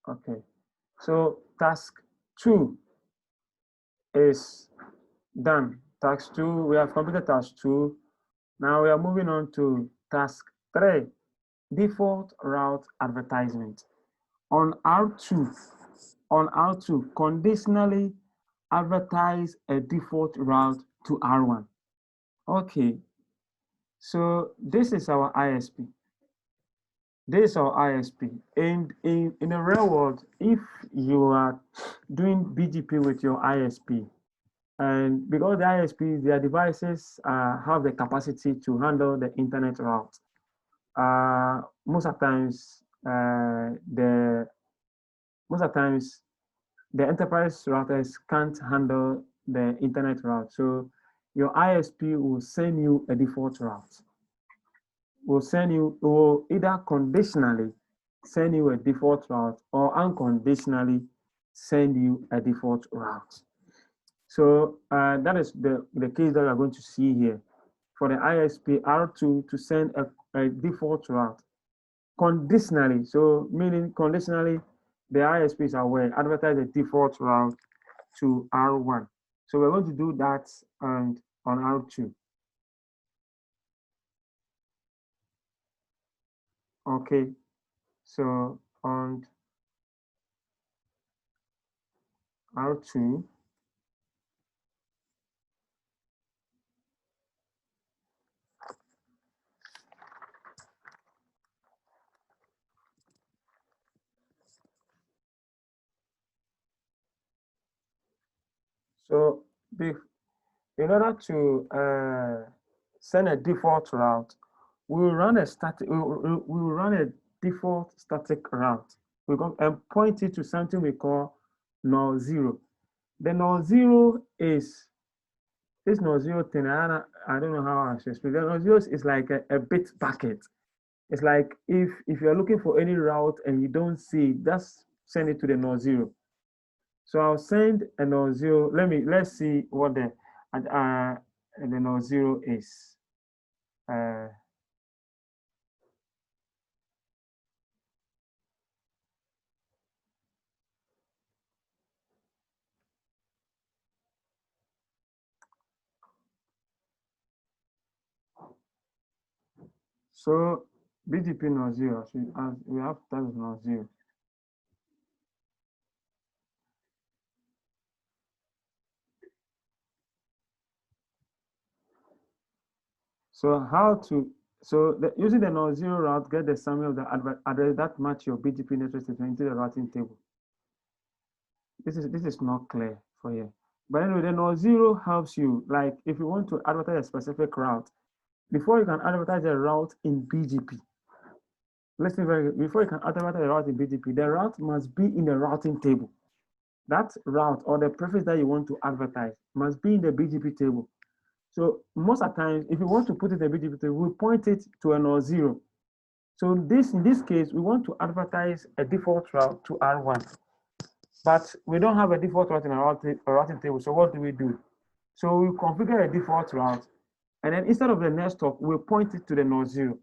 Okay, so task 2 is done. Task 2, we have completed task 2. Now we are moving on to task 3, default route advertisement. On R2, conditionally advertise a default route to R1. Okay, so this is our ISP. This is our ISP. And in the real world, if you are doing BGP with your ISP, and because the ISP, their devices have the capacity to handle the internet route, most of times the enterprise routers can't handle the internet route. So your ISP will send you a default route. Will either conditionally send you a default route or unconditionally send you a default route. So that is the case that we are going to see here. For the ISP R2 to send a default route conditionally, so meaning conditionally, the ISP is aware, advertise a default route to R1. So we're going to do that and on R2. Okay, so on R2, so in order to send a default route, we'll run a default static route. We're going to point it to something we call null zero. The null zero is this null zero thing. I don't know how I should explain. The null zero is like a bit bucket. It's like if you're looking for any route and you don't see, just send it to the null zero. So I'll send a null zero. Let's see what the null zero is. So BGP null zero, we have that is null zero. Using the null zero route, get the summary of the address that match your BGP network statement into the routing table. This is not clear for you. But anyway, the null zero helps you. Like if you want to advertise a specific route, before you can advertise a route in BGP, listen very good. Before you can advertise a route in BGP, the route must be in the routing table. That route or the prefix that you want to advertise must be in the BGP table. So most of the times, if you want to put it in the BGP table, we point it to a null zero. So in this case, we want to advertise a default route to R1, but we don't have a default route in our routing table. So what do? So we configure a default route, and then instead of the next stop, we point it to the null zero.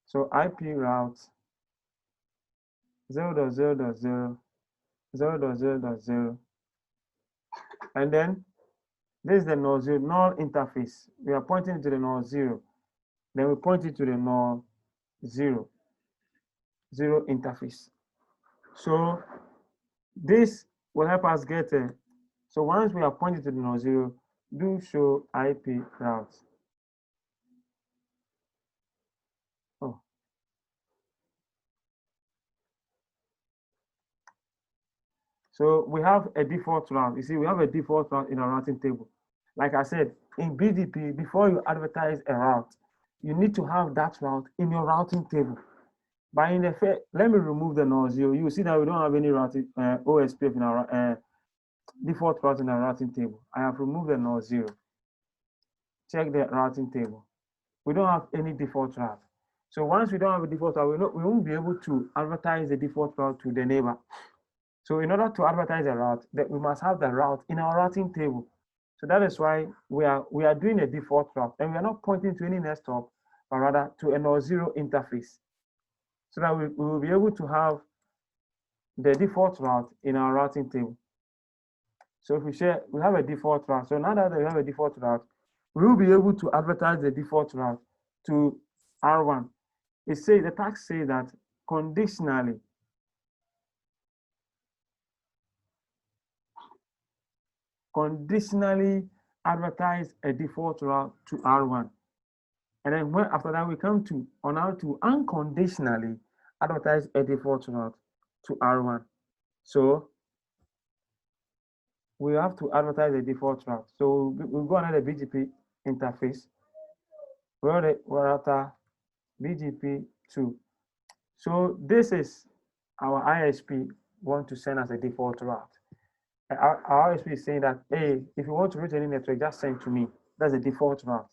So IP route 0.0.0, 0.0.0, and then this is the null zero, null interface. We are pointing to the null zero. Then we point it to the null zero interface. So this will help us get a. So once we are pointing to the null zero, do show IP route. Oh. So we have a default route. You see, we have a default route in our routing table. Like I said, in BGP, before you advertise a route, you need to have that route in your routing table. But in the fact, let me remove the null zero. You see that we don't have any routing OSPF in our default route in our routing table. I have removed the null zero. Check the routing table. We don't have any default route. So once we don't have a default route, we won't be able to advertise the default route to the neighbor. So in order to advertise a route, we must have the route in our routing table. So that is why we are doing a default route, and we are not pointing to any next hop, but rather to a null zero interface. so that we will be able to have the default route in our routing table. So if we have a default route. So now that we have a default route, we will be able to advertise the default route to R1. The tag says that conditionally advertise a default route to R1. And then after that, we come to on how to unconditionally advertise a default route to R1. So we have to advertise a default route. So we'll go under the BGP interface. We're at BGP2. So this is our ISP want to send us a default route. Our ISP is saying that, hey, if you want to reach any network, just send to me. That's the default route.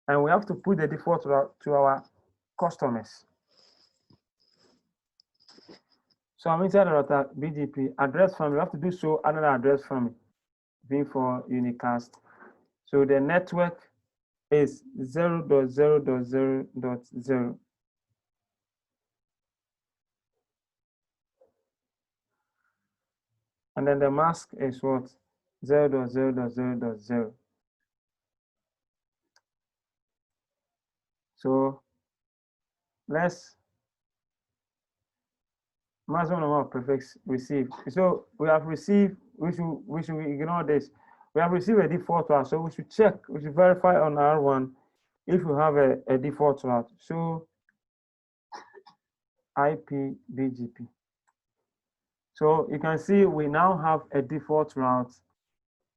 And we have to put the default route to our customers. So I'm inside the router BGP address family. We have to do so another address family, V for unicast. So the network is 0.0.0.0. And then the mask is what? 0.0.0.0. So let's maximum number of prefix received. So we have received, we should ignore this. We have received a default route, so we should check, we should verify on R1 if we have a default route. So iBGP. So you can see we now have a default route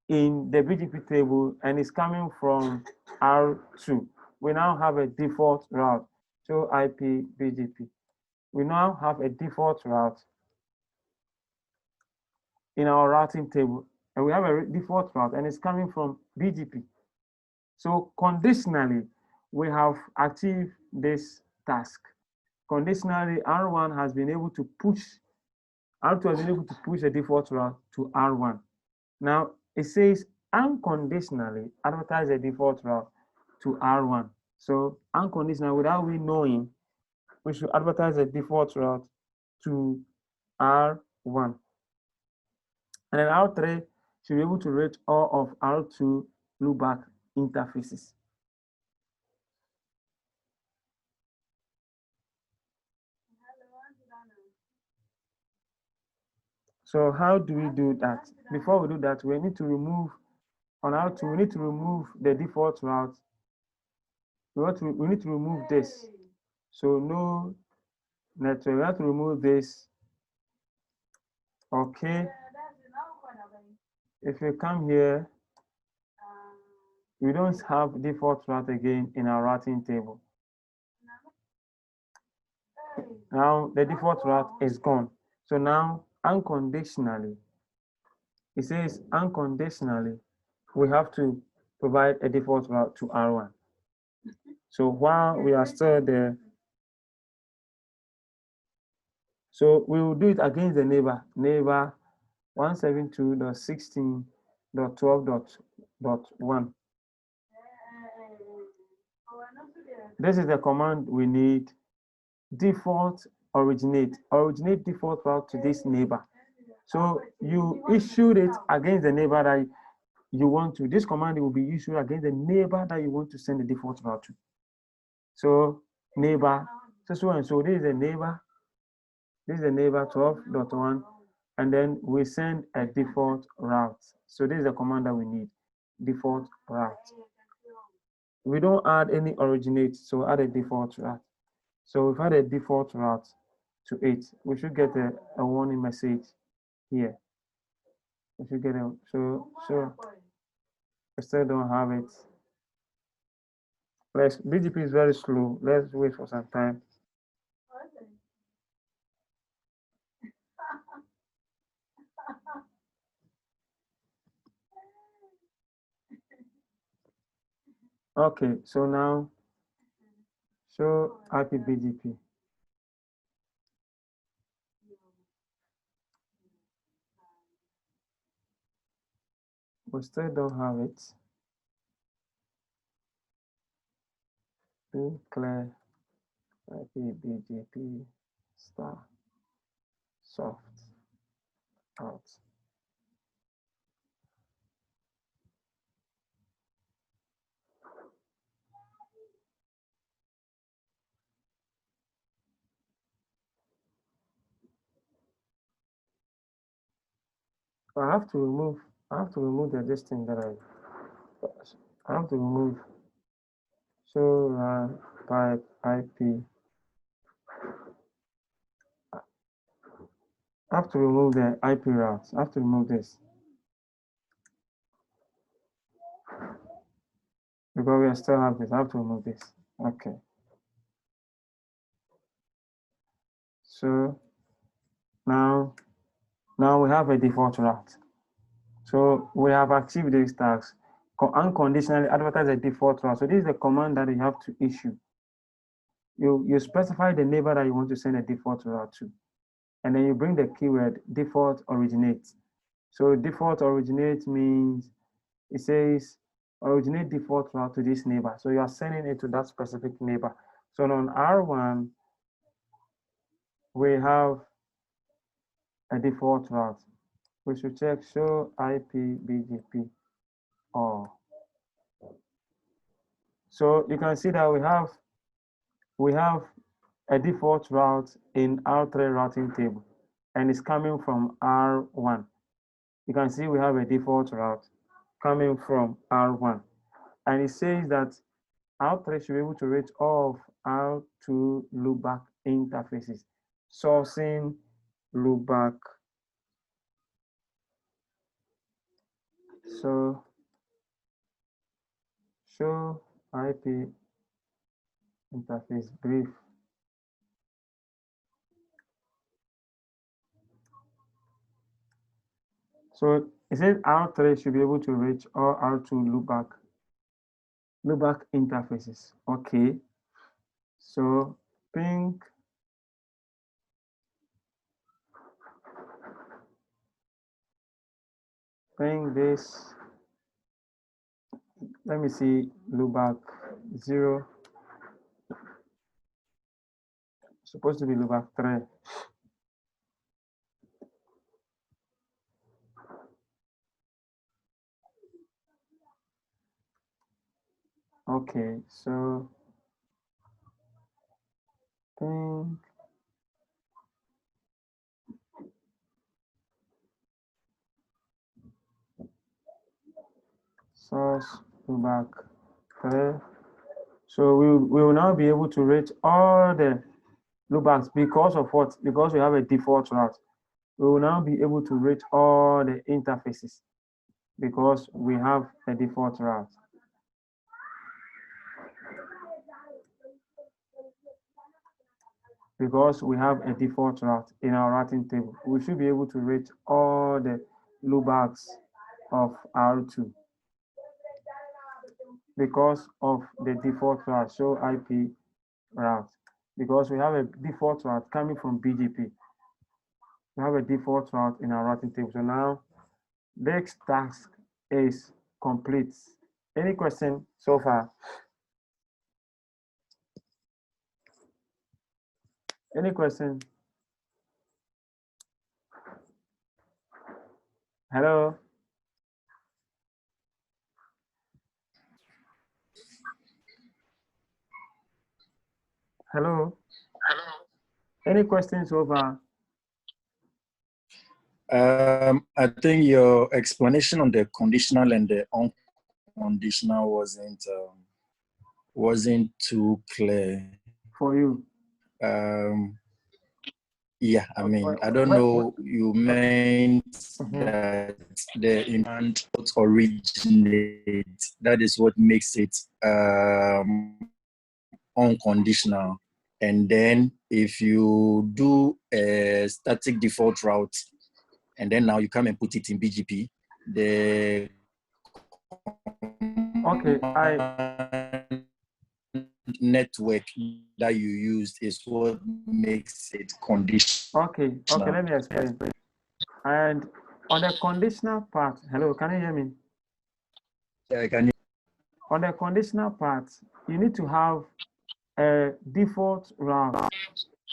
in the BGP table, and it's coming from R2. We now have a default route. So iBGP. We now have a default route in our routing table, and we have a default route, and it's coming from BGP. So conditionally, we have achieved this task. Conditionally, R1 has been able to push, R2 has been able to push a default route to R1. Now, it says unconditionally advertise a default route to R1. So unconditional, without we knowing, we should advertise a default route to R1. And then R3 should be able to reach all of R2 loopback interfaces. So how do we do that? Before we do that, we need to remove on R2, we need to remove the default route. We need to remove this. So no network, we have to remove this. Okay. If you come here, we don't have default route again in our routing table. Now the default route is gone. So now unconditionally, it says unconditionally, we have to provide a default route to R1. So while we are still there, so we will do it against the neighbor 172.16.12.1. This is the command we need. Default originate default route to this neighbor. So you issued it against the neighbor that you want to. This command will be issued against the neighbor that you want to send the default route to. So neighbor, so and so this is the neighbor. This is the neighbor 12.1, and then we send a default route. So this is the command that we need, default route. We don't add any originate, so add a default route. So we've had a default route to it. We should get a warning message here. We should get a, so we still don't have it. BGP is very slow. Let's wait for some time. Okay, so now show iBGP. We still don't have it. to clear iBGP star soft out. So I have to remove the distance that I have to remove show run pipe IP. I have to remove the IP routes. I have to remove this because we still have this. I have to remove this. Okay. So now we have a default route. So we have achieved these tags. Unconditionally advertise a default route. So this is the command that you have to issue. You specify the neighbor that you want to send a default route to, and then you bring the keyword default originate. So default originate means it says originate default route to this neighbor. So you are sending it to that specific neighbor. So on R1, we have a default route. We should check show IP BGP or. So you can see that we have a default route in R3 routing table, and it's coming from R1. You can see we have a default route coming from R1, and it says that R3 should be able to reach all of R2 loopback interfaces, sourcing loopback. So show IP interface brief. So it says R3 should be able to reach all R2 loopback interfaces. Okay. So ping this. Let me see loopback 0. Supposed to be loopback 3. Okay, so ping source loopback 3. So we will now be able to reach all the loopbacks because of what? Because we have a default route. We will now be able to reach all the interfaces because we have a default route. Because we have a default route in our routing table, we should be able to reach all the loopbacks of R2 because of the default route, show IP route. Because we have a default route coming from BGP. We have a default route in our routing table. So now this task is complete. Any question so far? Any question? Hello? Hello? Any questions so far? I think your explanation on the conditional and the unconditional wasn't too clear For you? Yeah, I mean, I don't know, you meant that the intent originate, that is what makes it unconditional. And then if you do a static default route, and then now you come and put it in BGP, the network that you used is what makes it conditional. Okay, let me explain. And on the conditional part, hello, can you hear me? Yeah, I can. On the conditional part, you need to have a default route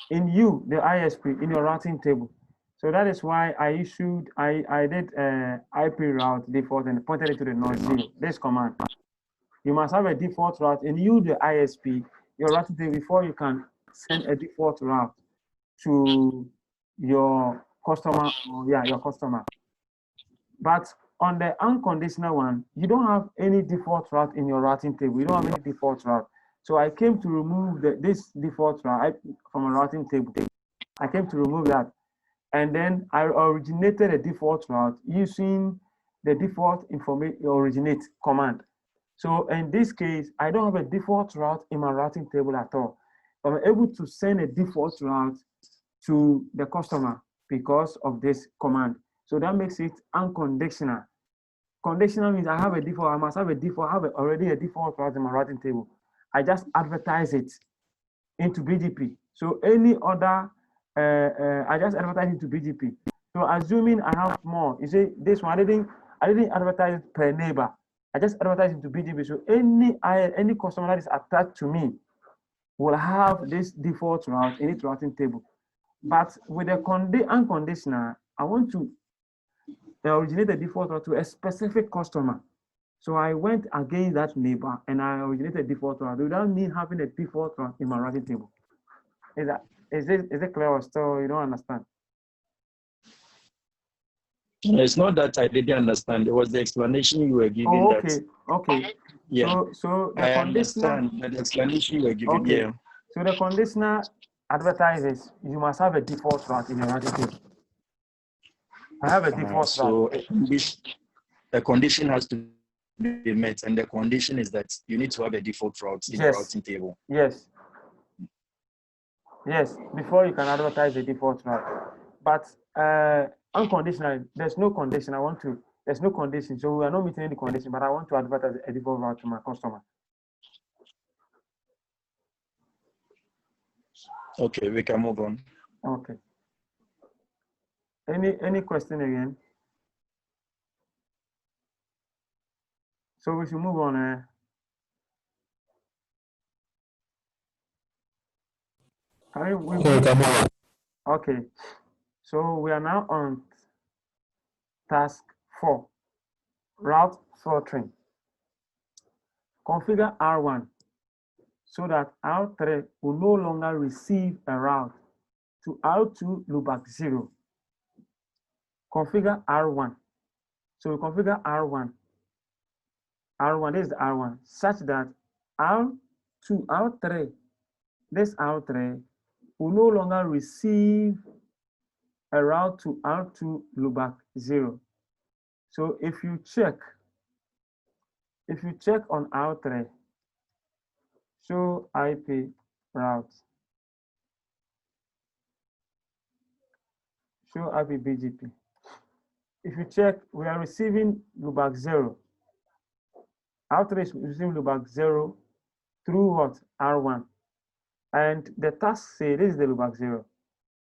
in you, the ISP, in your routing table. So that is why I did IP route default and pointed it to the node 0. This command. You must have a default route in you, the ISP, your routing table, before you can send a default route to your customer, or your customer. But on the unconditional one, you don't have any default route in your routing table. You don't have any default route. So I came to remove this default route from a routing table. I came to remove that. And then I originated a default route using the default information originate command. So in this case, I don't have a default route in my routing table at all. I'm able to send a default route to the customer because of this command. So that makes it unconditional. Conditional means I have a default, I must have a default, already a default route in my routing table. I just advertise it into BGP. So any other, I just advertise into BGP. So assuming I have more, you see this one, I didn't advertise it per neighbor. I just advertise into BGP. So any customer that is attached to me will have this default route in its routing table. But with the unconditional, I want to originate a default route to a specific customer. So I went against that neighbor and I originated a default route without me having a default route in my routing table. Is it clear or still you don't understand? It's not that I didn't understand. It was the explanation you were giving. Oh, okay, okay. Yeah. So the I conditional. understand the explanation you were giving. Okay. Yeah. So the conditional advertises you must have a default route in your routing table. I have a default so route. the condition has to be met, and the condition is that you need to have a default route in the routing table. Yes. Yes, before you can advertise a default route. But unconditional, there's no condition. There's no condition. So we are not meeting any condition, but I want to advertise a default route to my customer. Okay, we can move on. Okay. Any question again? So we should move on. Okay. So we are now on task 4, route filtering. Configure R1 so that R3 will no longer receive a route to R2 loopback 0. Configure R1. So we configure R1. R1 is the R1 such that R3, this R3 will no longer receive a route to R2 loopback 0. So if you check on R3, show IP route, show iBGP. If you check, we are receiving loopback 0. R3 is receiving loopback 0 through what? R1. And the task say this is the loopback 0.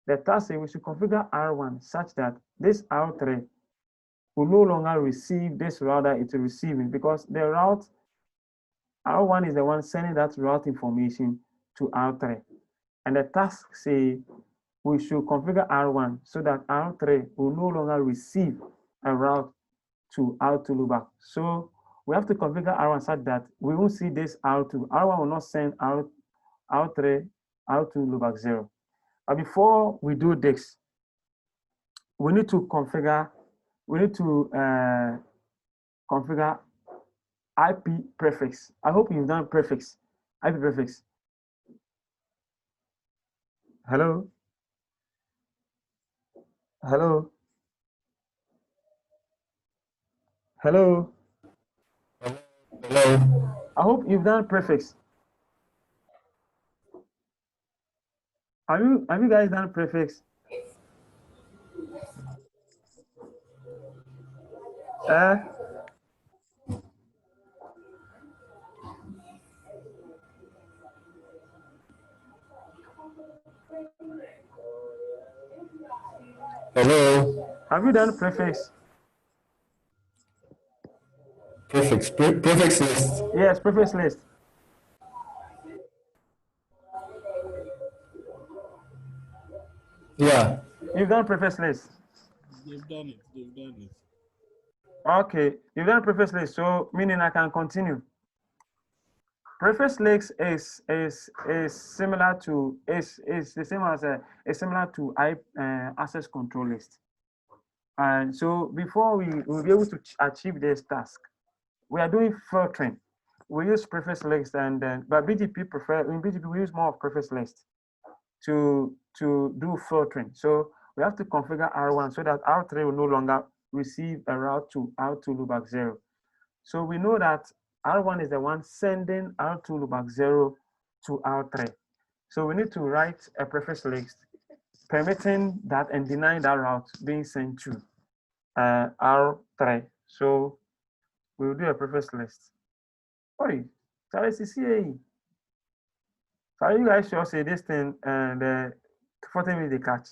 The task say we should configure R1 such that this R3 will no longer receive this route that it's receiving, because the route R1 is the one sending that route information to R3. And the task say we should configure R1 so that R3 will no longer receive a route to R2 loopback. So we have to configure R1 such that we won't see this R2. R1 will not send R3, R2 loopback 0. But before we do this, we need to configure IP prefix. I hope you've done prefix, IP prefix. Hello? Hello? Hello? Hello. I hope you've done prefix. Have you guys done prefix? Hello. Have you done prefix? Prefix list. Yes, prefix list. Yeah. You've done preface list. They've done it. They've done it. Okay, you've done preface list, so meaning I can continue. Preface list is similar to is the same as is similar to access control list. And so before we will be able to achieve this task, we are doing filtering. We use preface list, and then but BGP prefer in BGP we use more of preface list to do filtering. So we have to configure R1 so that R3 will no longer receive a route to R2 loopback 0. So we know that R1 is the one sending R2 loopback 0 to R3. So we need to write a preface list permitting that and denying that route being sent to R3. So we will do a preface list. Oi, Charlie CCA. So you guys sure say this thing and the 40 minutes they catch.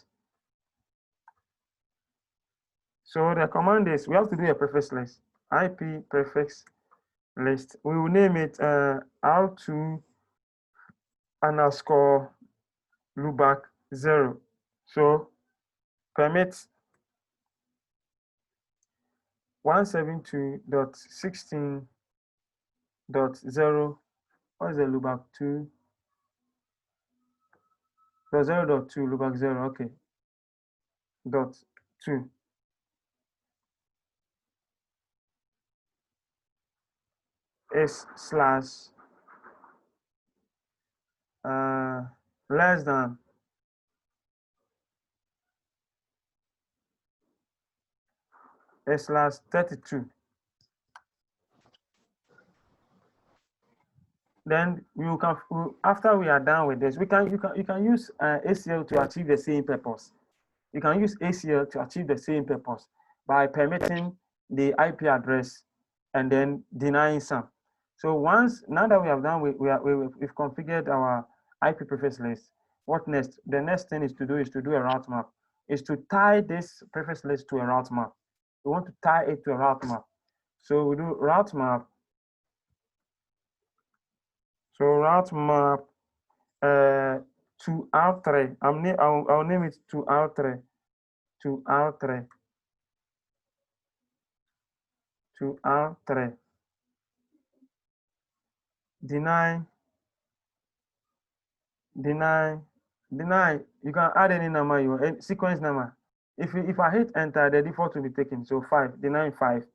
So the command is we have to do a preface list. IP prefix list. We will name it R2 underscore loopback 0. So permit 172.16.0. What is the loopback 2? So 0.2 loopback 0. Okay. Dot 2. Is slash less than slash 32. Then you can after we are done with this, you can use ACL to achieve the same purpose. You can use ACL to achieve the same purpose by permitting the IP address and then denying some. So now that we have done, we've configured our IP preface list. What next? The next thing is to do a route map. Is to tie this preface list to a route map. We want to tie it to a route map. So we do route map. So route map to R3. I'll name it to R3. To R3. To R3. Deny. You can add any number your sequence number. If I hit enter, the default will be taken. So 5, deny 5.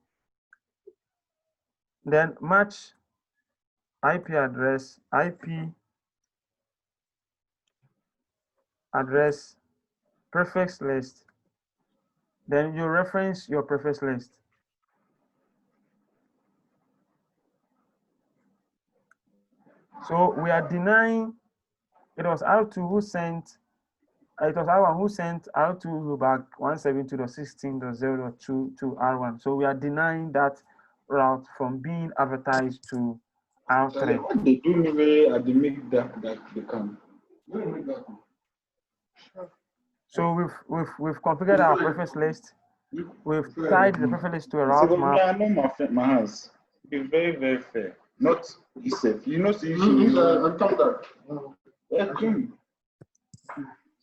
Then match IP address prefix list. Then you reference your prefix list. So we are denying. It was R2 who sent. It was R1 who sent R2 loopback 172.16.0.2 to R1. So we are denying that route from being advertised to R3. What they do at the make that they can. So we've configured our preface list. We've tied the preface list to a route map. I know my hands. Be very, very fair. Not safe. You know, so you should.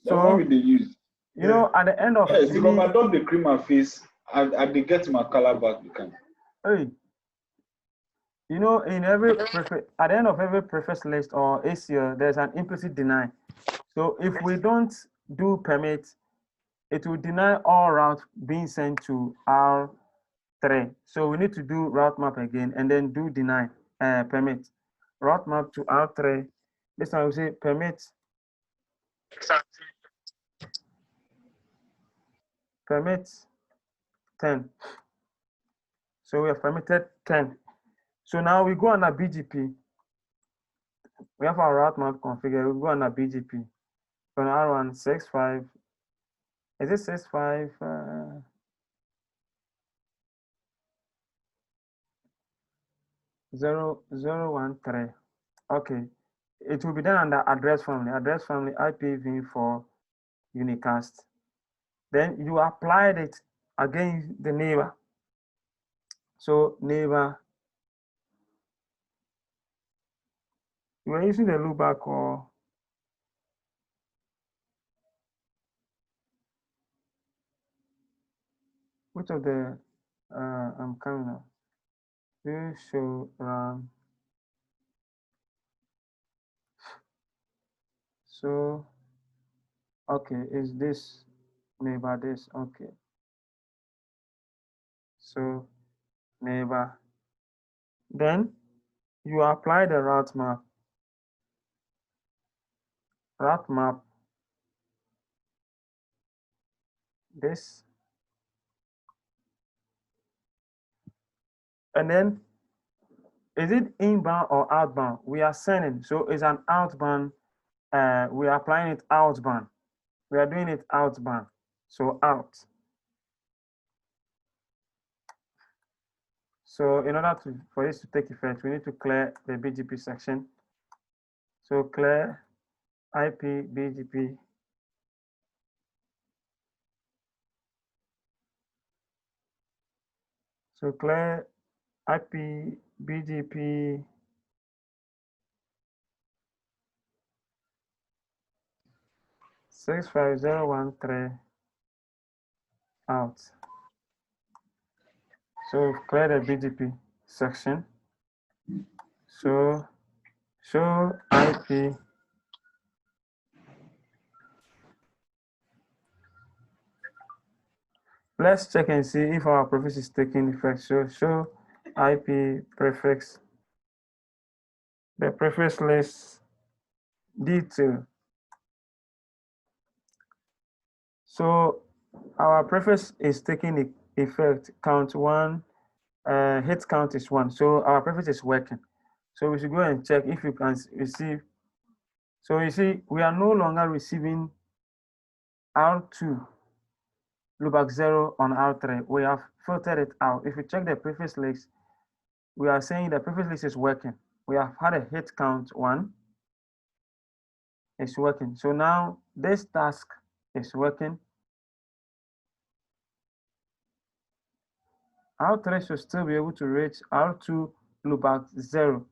So what will they use? You know, at the end of yes, because my dog they cream my face, I they get my color back. You can. Hey, you know, in every at the end of every preface list or ACL, there's an implicit deny. So if we don't do permit, it will deny all routes being sent to R3. So we need to do route map again and then do deny permit. Route map to R3. This time we say permit. Permit 10. So we have permitted 10. So now we go on a BGP. We have our route map configured. We go on a BGP. So R1 65. Is it 65? 0013. Okay. It will be done under address family. Address family IPv4 unicast. Then you applied it against the neighbor. So neighbor, you are using the loopback or which of the I'm coming now. You should run. So okay, is this neighbor this? Okay. So neighbor. Then you apply the route map. Route map. This. And then is it inbound or outbound? We are sending, so it's an outbound. We are applying it outbound. We are doing it outbound. So out. So in order for this to take effect, we need to clear the BGP section. So clear IP BGP. So clear IP BGP 65013 out. So clear the BGP section. So show IP let's check and see if our prefix is taking effect. So show IP prefix, the prefix list detail. So our prefix is taking effect. Count one, hit count is 1. So our prefix is working. So we should go and check if you can receive. So you see, we are no longer receiving R2 loopback 0 on R3. We have filtered it out. If you check the prefix list, we are saying the prefix list is working. We have had a hit count 1. It's working. So now this task is working. R3 should still be able to reach R2 loopback 0.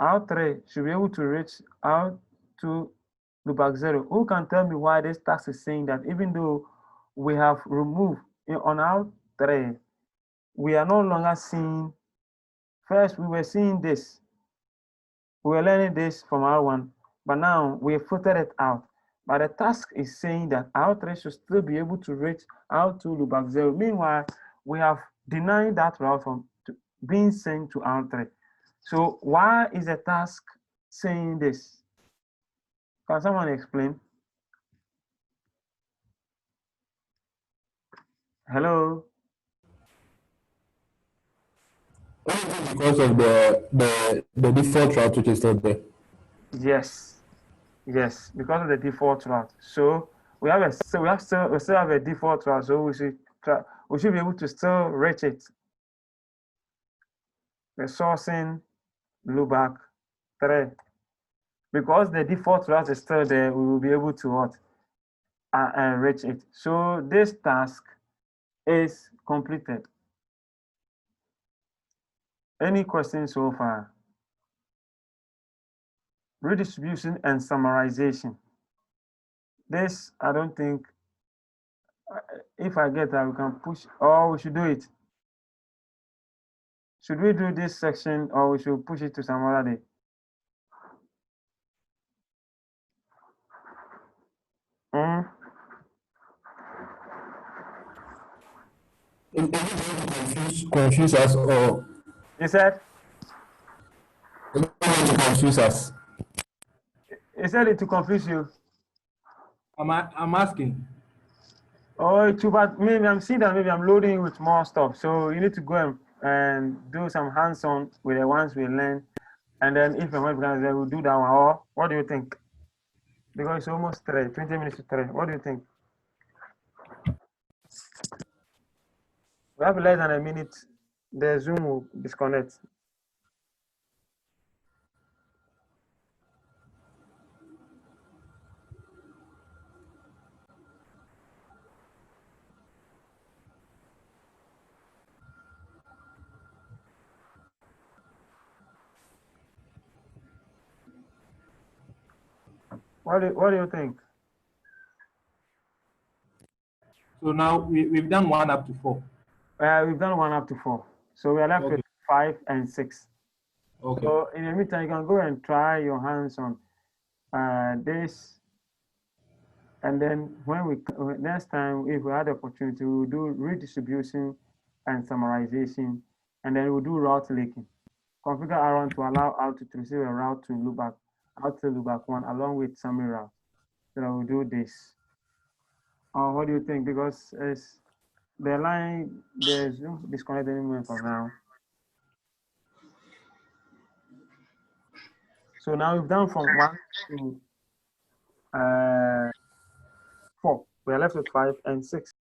R3 should be able to reach R2 loopback 0. Who can tell me why this task is saying that even though we have removed on R3, we are no longer seeing, first we were seeing this, we were learning this from R1, but now we have filtered it out. But the task is saying that R3 should still be able to reach R2 loopback 0. Meanwhile, we have denied that route from being sent to R3. So why is the task saying this? Can someone explain? Hello? Because of the default route which is still there. Yes, yes, because of the default route. So we still have a default route. So we should be able to still reach it. The sourcing loopback 3. Because the default route is still there, we will be able to what? Reach it. So this task is completed. Any questions so far? Redistribution and summarization. This, I don't think, if I get that, we can push, or we should do it. Should we do this section or we should push it to some other day? Confuse us or You said? confuse us. You said it to confuse you. I'm asking. Oh, but maybe I'm seeing that maybe I'm loading with more stuff. So you need to go and do some hands-on with the ones we learn. And then if and when we'll do that one. Or what do you think? Because it's almost 20 minutes to 3. What do you think? We have less than a minute. The Zoom will disconnect. What do you think? So now we've done 1 up to 4. We've done 1 up to 4. So we are left with 5 and 6. Okay. So in the meantime, you can go and try your hands on this. And then next time, if we had the opportunity, we'll do redistribution and summarization. And then we'll do route linking. Configure Aaron to allow out to receive a route to loopback, out to loopback 1 along with summary route. So we'll do this. What do you think? Because it's the line, there's no disconnect anymore for now. So now we've done from 1 to 4. We are left with 5 and 6.